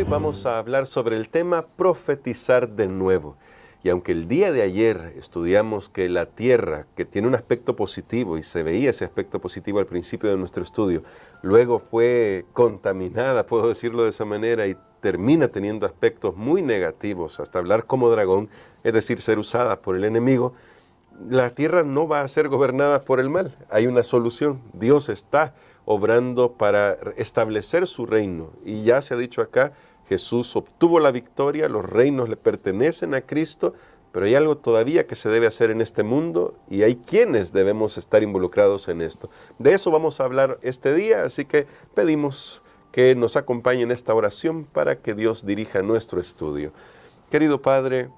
vamos a hablar sobre el tema profetizar de nuevo. Y aunque el día de ayer estudiamos que la tierra, que tiene un aspecto positivo, y se veía ese aspecto positivo al principio de nuestro estudio, luego fue contaminada, puedo decirlo de esa manera, y termina teniendo aspectos muy negativos, hasta hablar como dragón, es decir, ser usada por el enemigo, la tierra no va a ser gobernada por el mal. Hay una solución. Dios está obrando para establecer su reino. Y ya se ha dicho acá, Jesús obtuvo la victoria, los reinos le pertenecen a Cristo, pero hay algo todavía que se debe hacer en este mundo y hay quienes debemos estar involucrados en esto. De eso vamos a hablar este día, así que pedimos que nos acompañe en esta oración para que Dios dirija nuestro estudio. Querido Padre,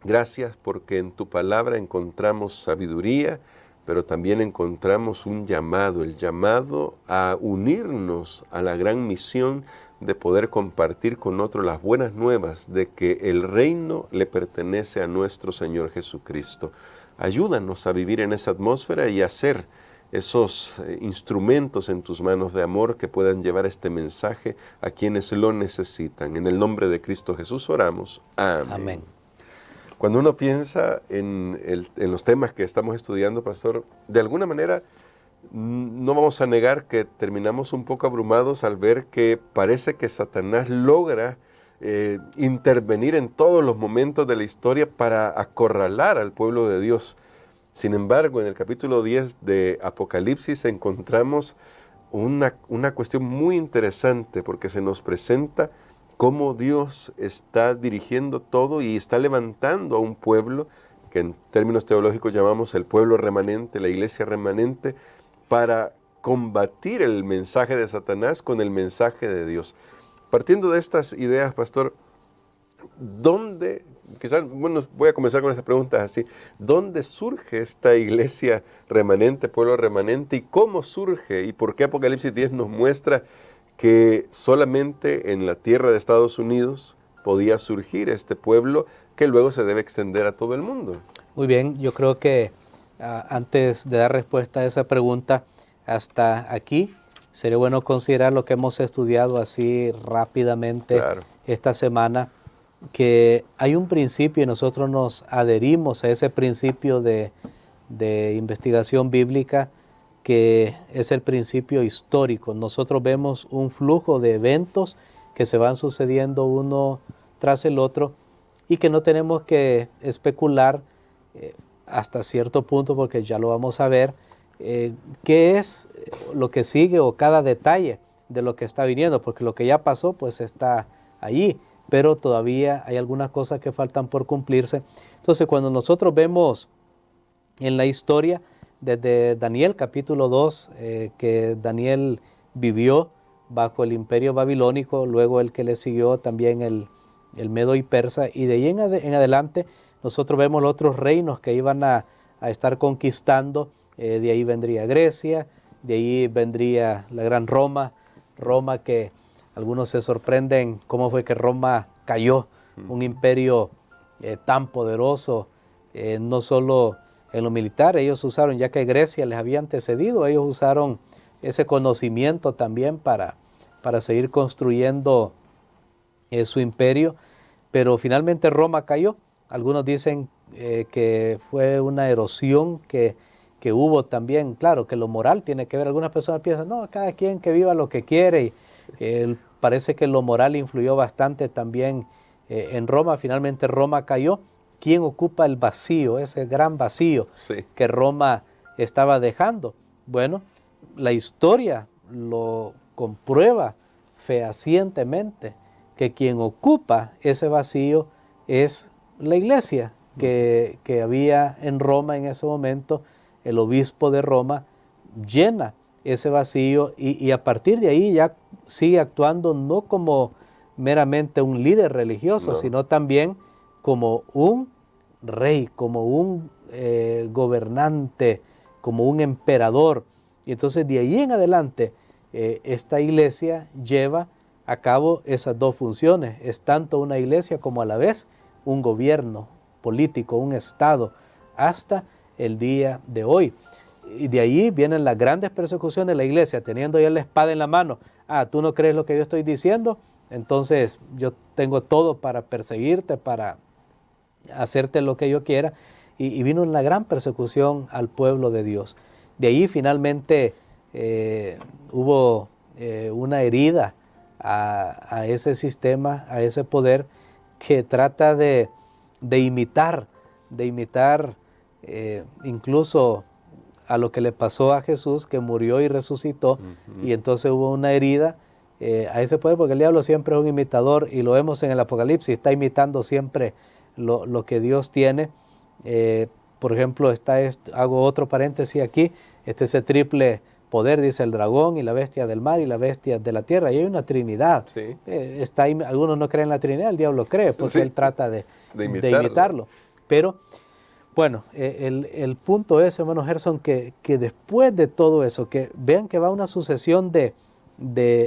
gracias porque en tu palabra encontramos sabiduría, pero también encontramos un llamado, el llamado a unirnos a la gran misión de poder compartir con otros las buenas nuevas de que el reino le pertenece a nuestro Señor Jesucristo. Ayúdanos a vivir en esa atmósfera y a ser esos instrumentos en tus manos de amor que puedan llevar este mensaje a quienes lo necesitan. En el nombre de Cristo Jesús oramos. Amén. Amén. Cuando uno piensa en los temas que estamos estudiando, pastor, de alguna manera no vamos a negar que terminamos un poco abrumados al ver que parece que Satanás logra intervenir en todos los momentos de la historia para acorralar al pueblo de Dios. Sin embargo, en el capítulo 10 de Apocalipsis encontramos una cuestión muy interesante porque se nos presenta cómo Dios está dirigiendo todo y está levantando a un pueblo que en términos teológicos llamamos el pueblo remanente, la iglesia remanente, para combatir el mensaje de Satanás con el mensaje de Dios. Partiendo de estas ideas, pastor, voy a comenzar con estas preguntas así. ¿Dónde surge esta iglesia remanente, pueblo remanente, y cómo surge y por qué Apocalipsis 10 nos muestra que solamente en la tierra de Estados Unidos podía surgir este pueblo que luego se debe extender a todo el mundo? Muy bien, yo creo que antes de dar respuesta a esa pregunta, hasta aquí sería bueno considerar lo que hemos estudiado así rápidamente esta semana, que hay un principio y nosotros nos adherimos a ese principio de investigación bíblica, que es el principio histórico. Nosotros vemos un flujo de eventos que se van sucediendo uno tras el otro y que no tenemos que especular hasta cierto punto, porque ya lo vamos a ver, qué es lo que sigue o cada detalle de lo que está viniendo, porque lo que ya pasó pues está allí, pero todavía hay algunas cosas que faltan por cumplirse. Entonces, cuando nosotros vemos en la historia, desde Daniel capítulo 2, que Daniel vivió bajo el imperio babilónico, luego el que le siguió también el Medo y Persa, y de ahí en adelante nosotros vemos los otros reinos que iban a estar conquistando. De ahí vendría Grecia, de ahí vendría la gran Roma que algunos se sorprenden cómo fue que Roma cayó, un imperio tan poderoso, no solo en lo militar. Ellos usaron, ya que Grecia les había antecedido, ellos usaron ese conocimiento también para seguir construyendo su imperio, pero finalmente Roma cayó. Algunos dicen que fue una erosión que hubo también. Claro que lo moral tiene que ver. Algunas personas piensan, no, cada quien que viva lo que quiere, y parece que lo moral influyó bastante también en Roma. Finalmente Roma cayó. ¿Quién ocupa el vacío, ese gran vacío que Roma estaba dejando? Bueno, la historia lo comprueba fehacientemente, que quien ocupa ese vacío es la iglesia que había en Roma en ese momento. El obispo de Roma llena ese vacío y a partir de ahí ya sigue actuando no como meramente un líder religioso, sino también como un rey, como un gobernante, como un emperador. Y entonces de ahí en adelante esta iglesia lleva a cabo esas dos funciones. Es tanto una iglesia como a la vez un gobierno político, un estado, hasta el día de hoy. Y de ahí vienen las grandes persecuciones de la iglesia, teniendo ya la espada en la mano. ¿Tú no crees lo que yo estoy diciendo? entonces yo tengo todo para perseguirte, para hacerte lo que yo quiera. Y vino una gran persecución al pueblo de Dios. De ahí finalmente hubo una herida a ese sistema, a ese poder que trata de imitar incluso a lo que le pasó a Jesús, que murió y resucitó. Y entonces hubo una herida a ese poder, porque el diablo siempre es un imitador, y lo vemos en el Apocalipsis, está imitando siempre lo que Dios tiene. Por ejemplo, hago otro paréntesis aquí, ese triple poder, dice el dragón y la bestia del mar y la bestia de la tierra, y hay una trinidad. Sí. Algunos no creen en la trinidad, el diablo cree, porque él trata de imitarlo. Pero bueno, el punto es, hermano Gerson, que después de todo eso, que vean que va una sucesión de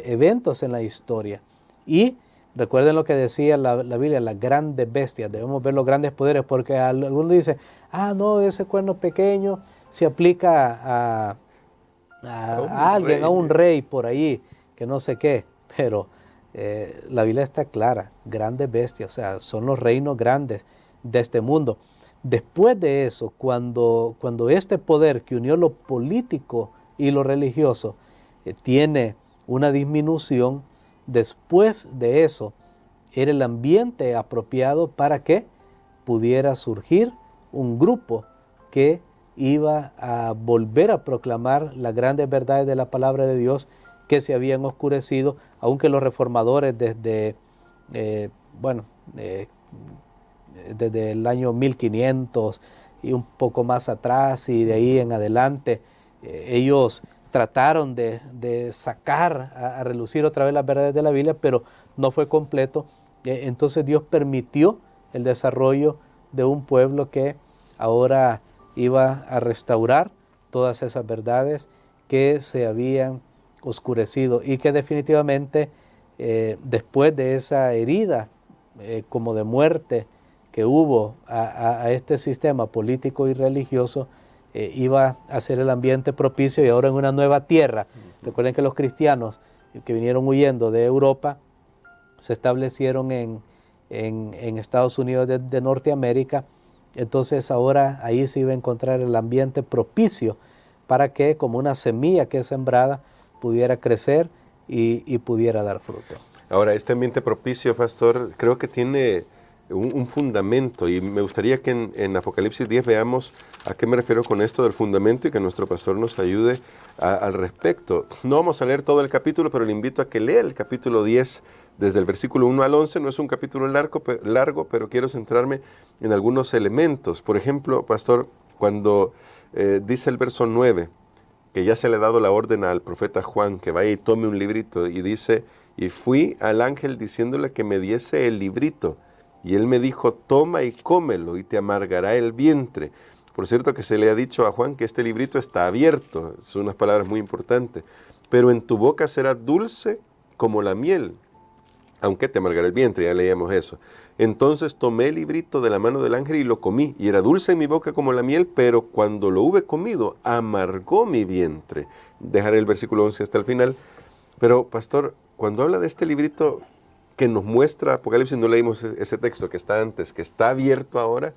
eventos en la historia, y recuerden lo que decía la Biblia, las grandes bestias, debemos ver los grandes poderes, porque algunos dicen, no, ese cuerno pequeño se aplica a alguien, a un rey por ahí, que no sé qué, pero la Biblia está clara, grandes bestias, o sea, son los reinos grandes de este mundo. Después de eso, cuando este poder que unió lo político y lo religioso tiene una disminución, después de eso era el ambiente apropiado para que pudiera surgir un grupo que iba a volver a proclamar las grandes verdades de la palabra de Dios que se habían oscurecido, aunque los reformadores desde el año 1500 y un poco más atrás y de ahí en adelante, ellos trataron de sacar a relucir otra vez las verdades de la Biblia, pero no fue completo. Entonces Dios permitió el desarrollo de un pueblo que ahora iba a restaurar todas esas verdades que se habían oscurecido, y que definitivamente después de esa herida como de muerte que hubo a este sistema político y religioso, iba a ser el ambiente propicio, y ahora en una nueva tierra. Recuerden que los cristianos que vinieron huyendo de Europa se establecieron en Estados Unidos de Norteamérica. Entonces ahora ahí se iba a encontrar el ambiente propicio para que, como una semilla que es sembrada, pudiera crecer y pudiera dar fruto. Ahora, este ambiente propicio, pastor, creo que tiene un fundamento, y me gustaría que en Apocalipsis 10 veamos a qué me refiero con esto del fundamento, y que nuestro pastor nos ayude al respecto. No vamos a leer todo el capítulo, pero le invito a que lea el capítulo 10 desde el versículo 1 al 11. No es un capítulo largo, pero quiero centrarme en algunos elementos. Por ejemplo, pastor, cuando dice el verso 9, que ya se le ha dado la orden al profeta Juan que vaya y tome un librito, y dice, y fui al ángel diciéndole que me diese el librito, y él me dijo, toma y cómelo, y te amargará el vientre. Por cierto que se le ha dicho a Juan que este librito está abierto, son unas palabras muy importantes, pero en tu boca será dulce como la miel, aunque te amargará el vientre, ya leíamos eso. Entonces tomé el librito de la mano del ángel y lo comí, y era dulce en mi boca como la miel, pero cuando lo hube comido, amargó mi vientre. Dejaré el versículo 11 hasta el final. Pero, pastor, cuando habla de este librito que nos muestra Apocalipsis, no leímos ese texto que está antes, que está abierto ahora,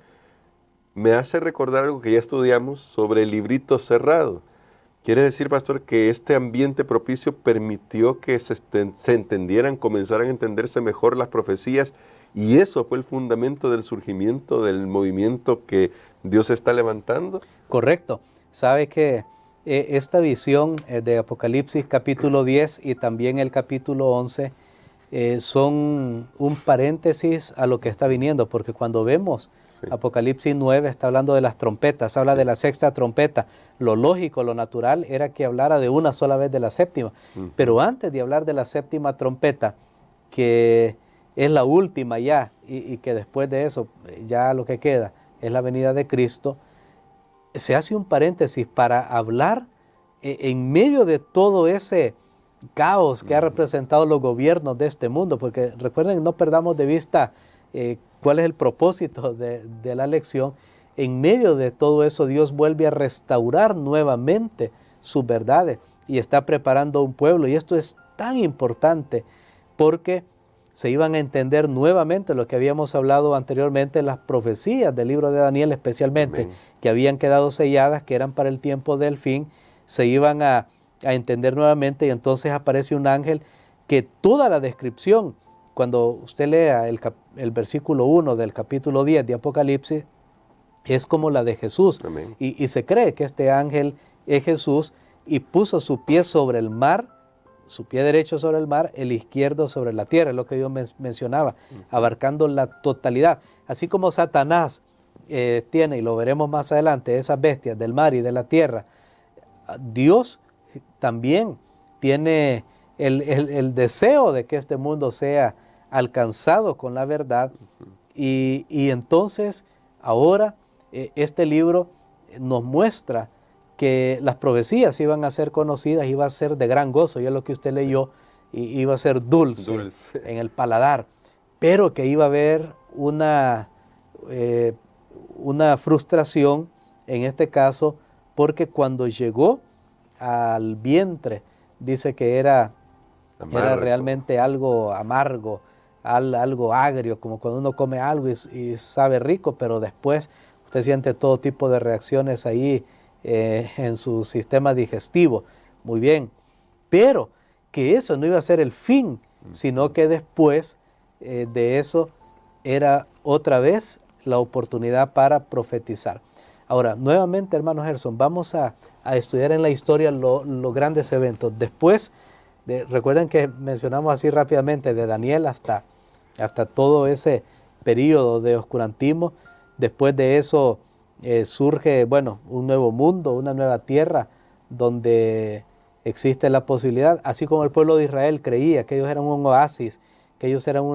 me hace recordar algo que ya estudiamos sobre el librito cerrado. Quiere decir, pastor, que este ambiente propicio permitió que se entendieran, comenzaran a entenderse mejor las profecías, y eso fue el fundamento del surgimiento del movimiento que Dios está levantando. Correcto. Sabe que esta visión de Apocalipsis capítulo 10 y también el capítulo 11 son un paréntesis a lo que está viniendo, porque cuando vemos Apocalipsis 9 está hablando de las trompetas, habla de la sexta trompeta. Lo lógico, lo natural era que hablara de una sola vez de la séptima. Pero antes de hablar de la séptima trompeta, que es la última ya, y que después de eso ya lo que queda es la venida de Cristo, se hace un paréntesis para hablar en medio de todo ese caos que ha representado los gobiernos de este mundo, porque recuerden, no perdamos de vista cuál es el propósito de la lección. En medio de todo eso, Dios vuelve a restaurar nuevamente sus verdades y está preparando un pueblo, y esto es tan importante porque se iban a entender nuevamente lo que habíamos hablado anteriormente, las profecías del libro de Daniel especialmente, amén, que habían quedado selladas, que eran para el tiempo del fin, se iban a entender nuevamente, y entonces aparece un ángel que toda la descripción, cuando usted lea el versículo 1 del capítulo 10 de Apocalipsis, es como la de Jesús, y se cree que este ángel es Jesús, y puso su pie sobre el mar, su pie derecho sobre el mar, el izquierdo sobre la tierra, es lo que yo mencionaba, abarcando la totalidad. Así como Satanás tiene, y lo veremos más adelante, esas bestias del mar y de la tierra, Dios también tiene el deseo de que este mundo sea alcanzado con la verdad, y entonces ahora este libro nos muestra que las profecías iban a ser conocidas, iba a ser de gran gozo, ya lo que usted leyó, y iba a ser dulce en el paladar, pero que iba a haber una frustración en este caso, porque cuando llegó al vientre, dice que era realmente algo amargo, algo agrio, como cuando uno come algo y sabe rico, pero después usted siente todo tipo de reacciones ahí en su sistema digestivo. Muy bien, pero que eso no iba a ser el fin, sino que después de eso era otra vez la oportunidad para profetizar. Ahora, nuevamente, hermano Gerson, vamos a estudiar en la historia los grandes eventos. Después, recuerden que mencionamos así rápidamente de Daniel hasta todo ese periodo de oscurantismo. Después de eso surge, bueno, un nuevo mundo, una nueva tierra, donde existe la posibilidad, así como el pueblo de Israel creía que ellos eran un oasis, que ellos eran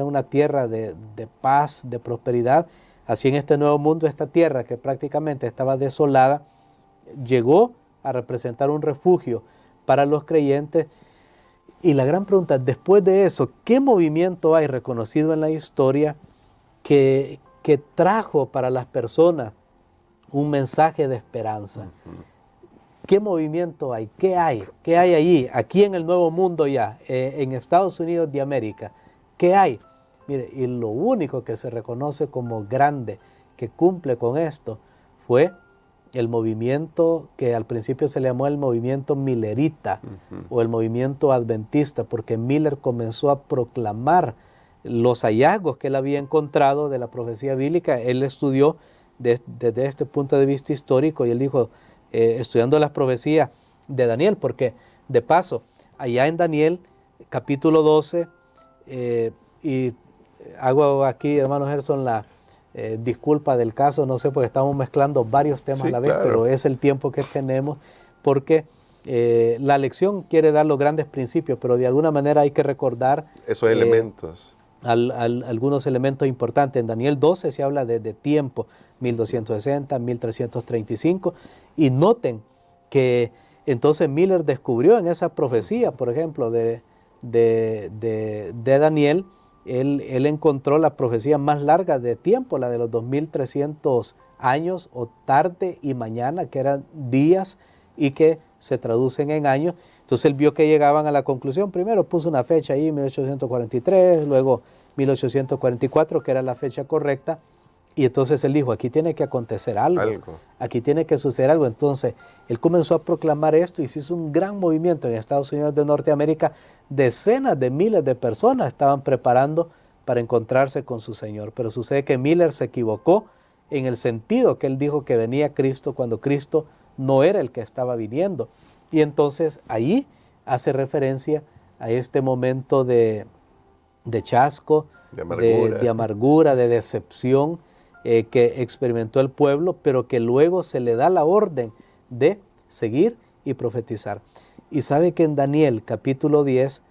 una tierra de paz, de prosperidad. Así en este nuevo mundo, esta tierra que prácticamente estaba desolada, llegó a representar un refugio para los creyentes. Y la gran pregunta, después de eso, ¿qué movimiento hay reconocido en la historia que trajo para las personas un mensaje de esperanza? ¿Qué movimiento hay? ¿Qué hay? ¿Qué hay allí? Aquí en el Nuevo Mundo ya, en Estados Unidos de América, ¿qué hay? Mire, y lo único que se reconoce como grande, que cumple con esto, fue el movimiento que al principio se le llamó el movimiento millerita, o el movimiento adventista, porque Miller comenzó a proclamar los hallazgos que él había encontrado de la profecía bíblica. Él estudió desde este punto de vista histórico, y él dijo, estudiando las profecías de Daniel, porque de paso, allá en Daniel, capítulo 12, y hago aquí, hermano Gerson, la disculpa del caso, no sé, porque estamos mezclando varios temas a la vez, pero es el tiempo que tenemos, porque la lección quiere dar los grandes principios, pero de alguna manera hay que recordar esos elementos. Algunos elementos importantes. En Daniel 12 se habla de tiempo, 1260, 1335, y noten que entonces Miller descubrió en esa profecía, por ejemplo, de Daniel, él encontró la profecía más larga de tiempo, la de los 2300 años, o tarde y mañana, que eran días y que se traducen en años. Entonces él vio que llegaban a la conclusión. Primero puso una fecha ahí, 1843, luego 1844, que era la fecha correcta, y entonces él dijo, aquí tiene que acontecer algo, aquí tiene que suceder algo. Entonces él comenzó a proclamar esto, y se hizo un gran movimiento en Estados Unidos de Norteamérica. Decenas de miles de personas estaban preparando para encontrarse con su Señor, pero sucede que Miller se equivocó en el sentido que él dijo que venía Cristo, cuando Cristo no era el que estaba viniendo. Y entonces ahí hace referencia a este momento de chasco, de amargura, de decepción que experimentó el pueblo, pero que luego se le da la orden de seguir y profetizar. Y sabe que en Daniel capítulo 10,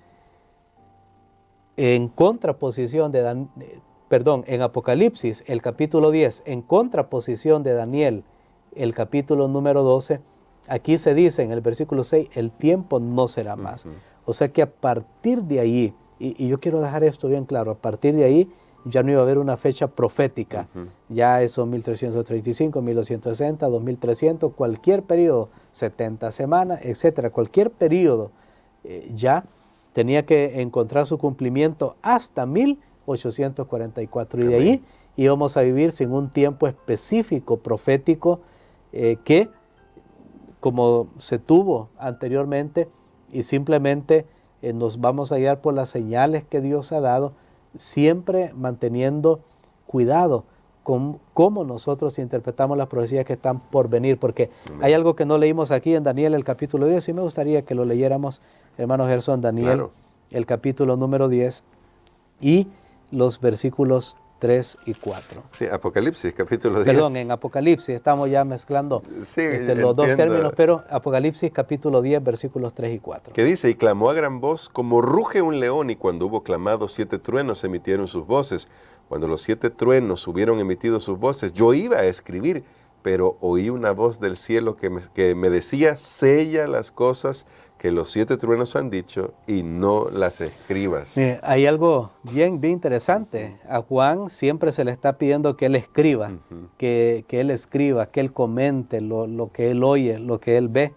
en contraposición en Apocalipsis el capítulo 10, en contraposición de Daniel el capítulo número 12, aquí se dice en el versículo 6, el tiempo no será más. O sea que a partir de ahí, y yo quiero dejar esto bien claro, a partir de ahí ya no iba a haber una fecha profética. Ya eso 1335, 1260, 2300, cualquier periodo, 70 semanas, etcétera, cualquier periodo ya tenía que encontrar su cumplimiento hasta 1844. Y de ahí íbamos a vivir sin un tiempo específico, profético, que como se tuvo anteriormente, y simplemente nos vamos a guiar por las señales que Dios ha dado, siempre manteniendo cuidado con cómo nosotros interpretamos las profecías que están por venir, porque hay algo que no leímos aquí en Daniel, el capítulo 10, y me gustaría que lo leyéramos, hermano Gerson, Daniel, el capítulo número 10, y los versículos 3 y 4. Sí, Apocalipsis, capítulo 10. Perdón, en Apocalipsis, estamos ya mezclando los dos términos, pero Apocalipsis, capítulo 10, versículos 3 y 4. Que dice, y clamó a gran voz, como ruge un león, y cuando hubo clamado, 7 truenos emitieron sus voces. Cuando los 7 truenos hubieron emitido sus voces, yo iba a escribir, pero oí una voz del cielo que me decía, sella las cosas que los 7 truenos han dicho y no las escribas. Mire, hay algo bien interesante. A Juan siempre se le está pidiendo que él escriba, que él escriba, que él comente lo que él oye, lo que él ve.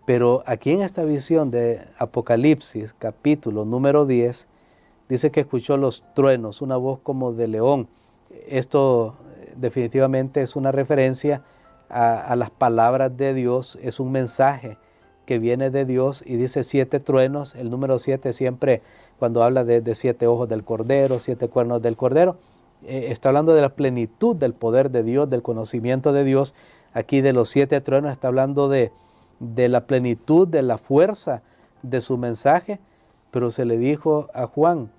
Pero aquí en esta visión de Apocalipsis, capítulo número 10, dice que escuchó los truenos, una voz como de león. Esto definitivamente es una referencia a las palabras de Dios, es un mensaje que viene de Dios, y dice 7 truenos. El número 7 siempre, cuando habla de 7 ojos del Cordero, 7 cuernos del Cordero, está hablando de la plenitud del poder de Dios, del conocimiento de Dios. Aquí de los 7 truenos está hablando de la plenitud, de la fuerza de su mensaje, pero se le dijo a Juan,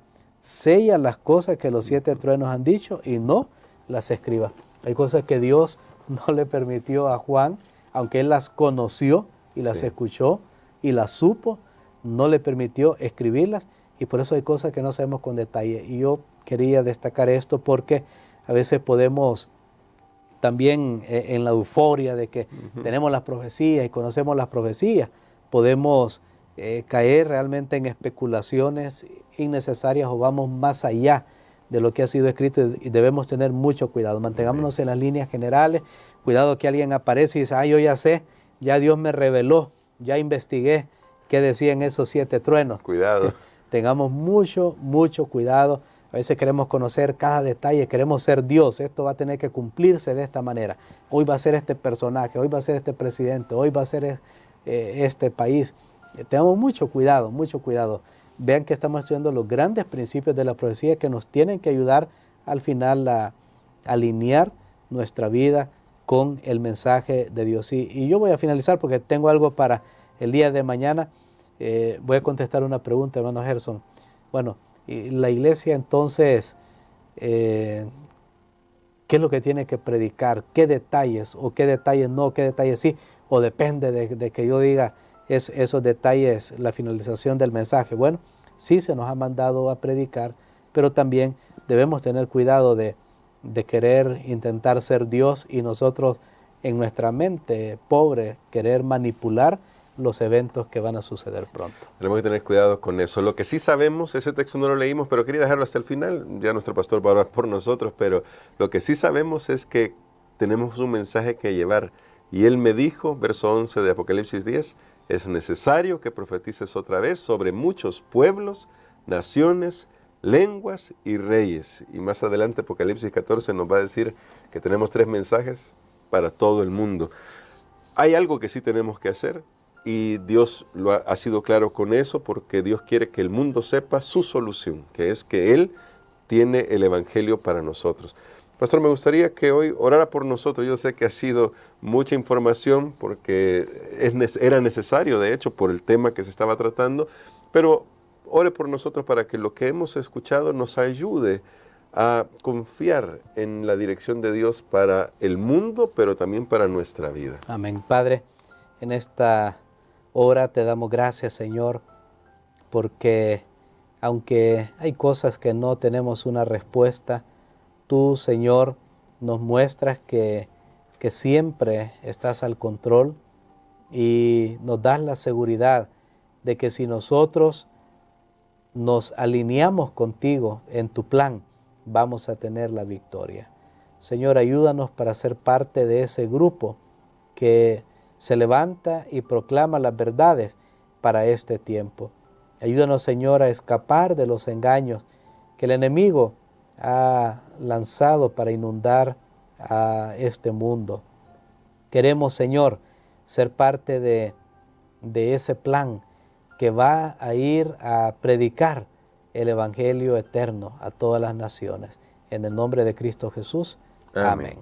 sella las cosas que los 7 truenos han dicho y no las escriba. Hay cosas que Dios no le permitió a Juan, aunque él las conoció y las escuchó y las supo, no le permitió escribirlas, y por eso hay cosas que no sabemos con detalle. Y yo quería destacar esto porque a veces podemos también en la euforia de que tenemos las profecías y conocemos las profecías, podemos caer realmente en especulaciones innecesarias o vamos más allá de lo que ha sido escrito, y debemos tener mucho cuidado. Mantengámonos en las líneas generales. Cuidado que alguien aparece y dice, yo ya sé, ya Dios me reveló, ya investigué qué decían esos 7 truenos. Cuidado. Tengamos mucho cuidado. A veces queremos conocer cada detalle, queremos ser Dios. Esto va a tener que cumplirse de esta manera. Hoy va a ser este personaje, hoy va a ser este presidente, hoy va a ser este país. Tengamos mucho cuidado, mucho cuidado. Vean que estamos estudiando los grandes principios de la profecía que nos tienen que ayudar al final a alinear nuestra vida con el mensaje de Dios. Y yo voy a finalizar porque tengo algo para el día de mañana. Voy a contestar una pregunta, hermano Gerson. Bueno, la iglesia entonces, ¿qué es lo que tiene que predicar? ¿Qué detalles o qué detalles no, qué detalles sí? ¿O depende de que yo diga esos detalles, la finalización del mensaje? Bueno, sí se nos ha mandado a predicar, pero también debemos tener cuidado de querer intentar ser Dios y nosotros en nuestra mente pobre querer manipular los eventos que van a suceder pronto. Tenemos que tener cuidado con eso. Lo que sí sabemos, ese texto no lo leímos, pero quería dejarlo hasta el final, ya nuestro pastor va a orar por nosotros, pero lo que sí sabemos es que tenemos un mensaje que llevar. Y él me dijo, verso 11 de Apocalipsis 10, es necesario que profetices otra vez sobre muchos pueblos, naciones, lenguas y reyes. Y más adelante Apocalipsis 14 nos va a decir que tenemos 3 mensajes para todo el mundo. Hay algo que sí tenemos que hacer y Dios ha sido claro con eso, porque Dios quiere que el mundo sepa su solución, que es que Él tiene el Evangelio para nosotros. Pastor, me gustaría que hoy orara por nosotros. Yo sé que ha sido mucha información porque era necesario, de hecho, por el tema que se estaba tratando, pero ore por nosotros para que lo que hemos escuchado nos ayude a confiar en la dirección de Dios para el mundo, pero también para nuestra vida. Amén. Padre, en esta hora te damos gracias, Señor, porque aunque hay cosas que no tenemos una respuesta, tú, Señor, nos muestras que siempre estás al control y nos das la seguridad de que si nosotros nos alineamos contigo en tu plan, vamos a tener la victoria. Señor, ayúdanos para ser parte de ese grupo que se levanta y proclama las verdades para este tiempo. Ayúdanos, Señor, a escapar de los engaños que el enemigo ha lanzado para inundar a este mundo. Queremos, Señor, ser parte de ese plan que va a ir a predicar el Evangelio eterno a todas las naciones. En el nombre de Cristo Jesús. Amén.